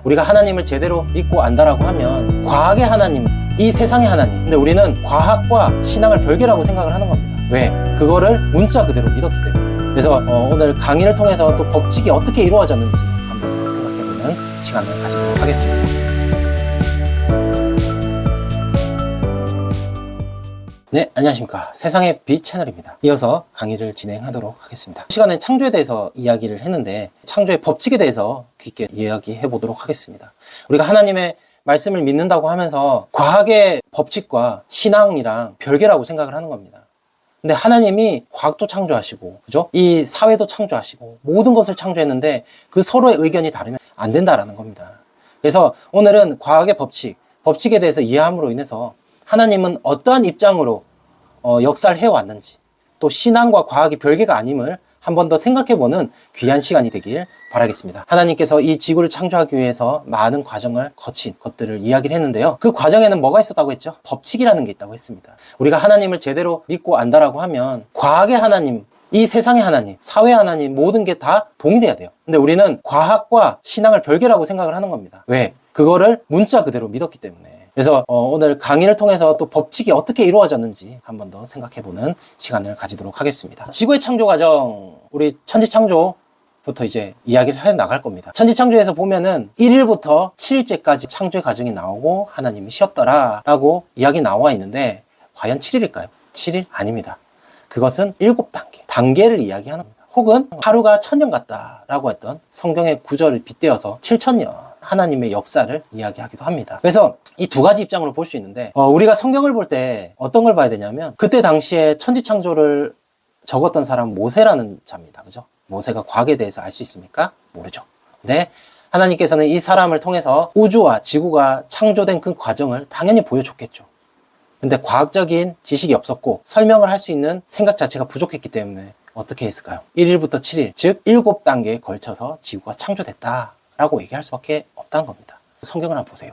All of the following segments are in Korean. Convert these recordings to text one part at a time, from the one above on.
우리가 하나님을 제대로 믿고 안다라고 하면 과학의 하나님, 이 세상의 하나님. 근데 우리는 과학과 신앙을 별개라고 생각을 하는 겁니다. 왜? 그거를 문자 그대로 믿었기 때문에. 그래서 오늘 강의를 통해서 또 법칙이 어떻게 이루어졌는지 한번 생각해보는 시간을 가지도록 하겠습니다. 네, 안녕하십니까. 세상의 빛 채널입니다. 이어서 강의를 진행하도록 하겠습니다. 시간에 창조에 대해서 이야기를 했는데 창조의 법칙에 대해서 깊게 이야기해 보도록 하겠습니다. 우리가 하나님의 말씀을 믿는다고 하면서 과학의 법칙과 신앙이랑 별개라고 생각을 하는 겁니다. 근데 하나님이 과학도 창조하시고, 그죠? 이 사회도 창조하시고, 모든 것을 창조했는데 그 서로의 의견이 다르면 안 된다라는 겁니다. 그래서 오늘은 과학의 법칙에 대해서 이해함으로 인해서 하나님은 어떠한 입장으로 역사를 해왔는지, 또 신앙과 과학이 별개가 아님을 한 번 더 생각해보는 귀한 시간이 되길 바라겠습니다. 하나님께서 이 지구를 창조하기 위해서 많은 과정을 거친 것들을 이야기를 했는데요. 그 과정에는 뭐가 있었다고 했죠? 법칙이라는 게 있다고 했습니다. 우리가 하나님을 제대로 믿고 안다라고 하면 과학의 하나님, 이 세상의 하나님, 사회 하나님 모든 게 다 동일해야 돼요. 근데 우리는 과학과 신앙을 별개라고 생각을 하는 겁니다. 왜? 그거를 문자 그대로 믿었기 때문에. 그래서 오늘 강의를 통해서 또 법칙이 어떻게 이루어졌는지 한 번 더 생각해보는 시간을 가지도록 하겠습니다. 지구의 창조 과정, 우리 천지창조부터 이제 이야기를 해 나갈 겁니다. 천지창조에서 보면은 1일부터 7일째까지 창조의 과정이 나오고 하나님이 쉬었더라 라고 이야기 나와 있는데 과연 7일일까요? 7일 아닙니다. 그것은 7단계, 단계를 이야기하는 겁니다. 혹은 하루가 1000년 같다라고 했던 성경의 구절을 빗대어서 7000년 하나님의 역사를 이야기하기도 합니다. 그래서 이 두 가지 입장으로 볼 수 있는데 우리가 성경을 볼 때 어떤 걸 봐야 되냐면 그때 당시에 천지창조를 적었던 사람은 모세라는 자입니다. 그죠? 모세가 과학에 대해서 알 수 있습니까? 모르죠. 근데 하나님께서는 이 사람을 통해서 우주와 지구가 창조된 그 과정을 당연히 보여줬겠죠. 근데 과학적인 지식이 없었고 설명을 할 수 있는 생각 자체가 부족했기 때문에 어떻게 했을까요? 1일부터 7일, 즉 7단계에 걸쳐서 지구가 창조됐다라고 얘기할 수밖에 없다는 겁니다. 성경을 한번 보세요.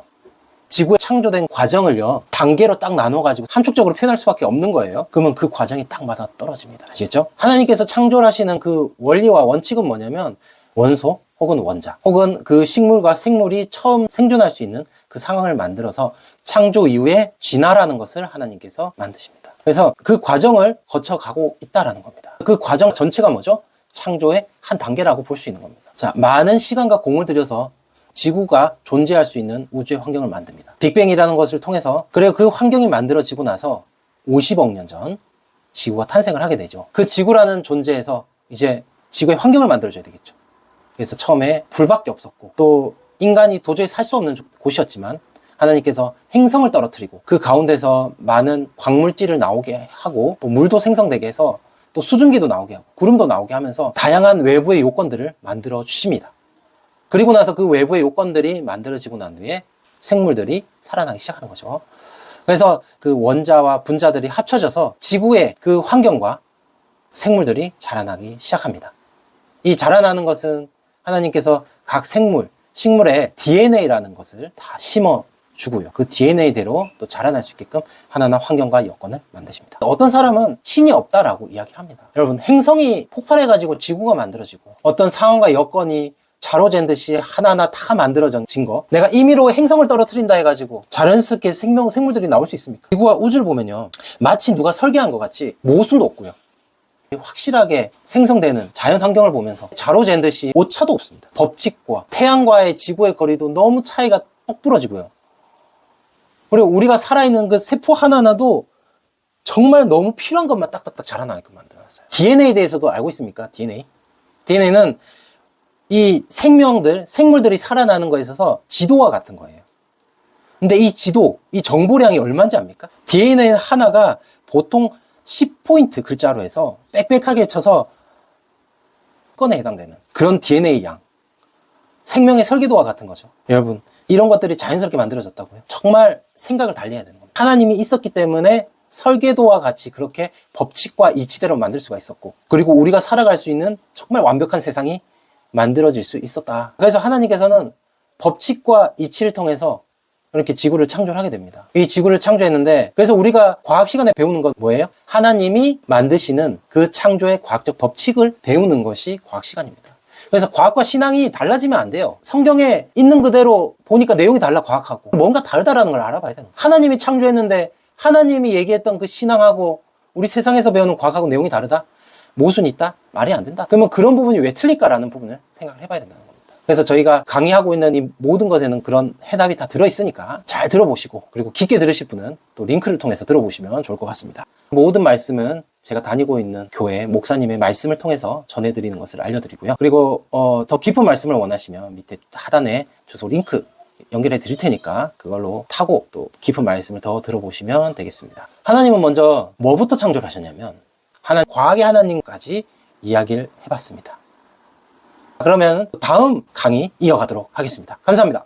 지구에 창조된 과정을요, 단계로 딱 나눠가지고 함축적으로 표현할 수밖에 없는 거예요. 그러면 그 과정이 딱 맞아 떨어집니다. 아시겠죠? 하나님께서 창조를 하시는 그 원리와 원칙은 뭐냐면 원소 혹은 원자 혹은 그 식물과 생물이 처음 생존할 수 있는 그 상황을 만들어서 창조 이후에 진화라는 것을 하나님께서 만드십니다. 그래서 그 과정을 거쳐가고 있다라는 겁니다. 그 과정 전체가 뭐죠? 창조의 한 단계라고 볼 수 있는 겁니다. 자, 많은 시간과 공을 들여서 지구가 존재할 수 있는 우주의 환경을 만듭니다. 빅뱅이라는 것을 통해서 그리고 그 환경이 만들어지고 나서 50억 년 전 지구가 탄생을 하게 되죠. 그 지구라는 존재에서 이제 지구의 환경을 만들어줘야 되겠죠. 그래서 처음에 불밖에 없었고 또 인간이 도저히 살 수 없는 곳이었지만 하나님께서 행성을 떨어뜨리고 그 가운데서 많은 광물질을 나오게 하고 또 물도 생성되게 해서 또 수증기도 나오게 하고 구름도 나오게 하면서 다양한 외부의 요건들을 만들어 주십니다. 그리고 나서 그 외부의 요건들이 만들어지고 난 뒤에 생물들이 살아나기 시작하는 거죠. 그래서 그 원자와 분자들이 합쳐져서 지구의 그 환경과 생물들이 자라나기 시작합니다. 이 자라나는 것은 하나님께서 각 식물에 DNA라는 것을 다 심어주고요. 그 DNA대로 또 자라날 수 있게끔 하나하나 환경과 여건을 만드십니다. 어떤 사람은 신이 없다라고 이야기를 합니다. 여러분, 행성이 폭발해가지고 지구가 만들어지고 어떤 상황과 여건이 자로 잰 듯이 하나하나 다 만들어진 거, 내가 임의로 행성을 떨어뜨린다 해가지고 자연스럽게 생물들이 나올 수 있습니까? 지구와 우주를 보면요, 마치 누가 설계한 것 같이 모순도 없고요, 확실하게 생성되는 자연 환경을 보면서 자로 잰 듯이 오차도 없습니다. 법칙과 태양과의 지구의 거리도 너무 차이가 똑 부러지고요. 그리고 우리가 살아있는 그 세포 하나하나도 정말 너무 필요한 것만 딱딱딱 자라나게끔 만들어놨어요. DNA에 대해서도 알고 있습니까? DNA는 이 생물들이 살아나는 거에 있어서 지도와 같은 거예요. 근데 이 정보량이 얼마인지 압니까? DNA 하나가 보통 10포인트 글자로 해서 빽빽하게 쳐서 건에 해당되는 그런 DNA 양. 생명의 설계도와 같은 거죠. 여러분, 이런 것들이 자연스럽게 만들어졌다고요? 정말 생각을 달리 해야 되는 겁니다. 하나님이 있었기 때문에 설계도와 같이 그렇게 법칙과 이치대로 만들 수가 있었고, 그리고 우리가 살아갈 수 있는 정말 완벽한 세상이 만들어질 수 있었다. 그래서 하나님께서는 법칙과 이치를 통해서 이렇게 지구를 창조를 하게 됩니다. 이 지구를 창조했는데, 그래서 우리가 과학 시간에 배우는 건 뭐예요? 하나님이 만드시는 그 창조의 과학적 법칙을 배우는 것이 과학 시간입니다. 그래서 과학과 신앙이 달라지면 안 돼요. 성경에 있는 그대로 보니까 내용이 달라, 과학하고. 뭔가 다르다라는 걸 알아봐야 되는 거예요. 하나님이 창조했는데 하나님이 얘기했던 그 신앙하고 우리 세상에서 배우는 과학하고 내용이 다르다? 모순이 있다? 말이 안 된다. 그러면 그런 부분이 왜 틀릴까라는 부분을 생각을 해봐야 된다는 겁니다. 그래서 저희가 강의하고 있는 이 모든 것에는 그런 해답이 다 들어있으니까 잘 들어보시고, 그리고 깊게 들으실 분은 또 링크를 통해서 들어보시면 좋을 것 같습니다. 모든 말씀은 제가 다니고 있는 교회 목사님의 말씀을 통해서 전해드리는 것을 알려드리고요. 그리고 더 깊은 말씀을 원하시면 밑에 하단에 주소 링크 연결해 드릴 테니까 그걸로 타고 또 깊은 말씀을 더 들어보시면 되겠습니다. 하나님은 먼저 뭐부터 창조를 하셨냐면 과학의 하나님까지 이야기를 해봤습니다. 그러면 다음 강의 이어가도록 하겠습니다. 감사합니다.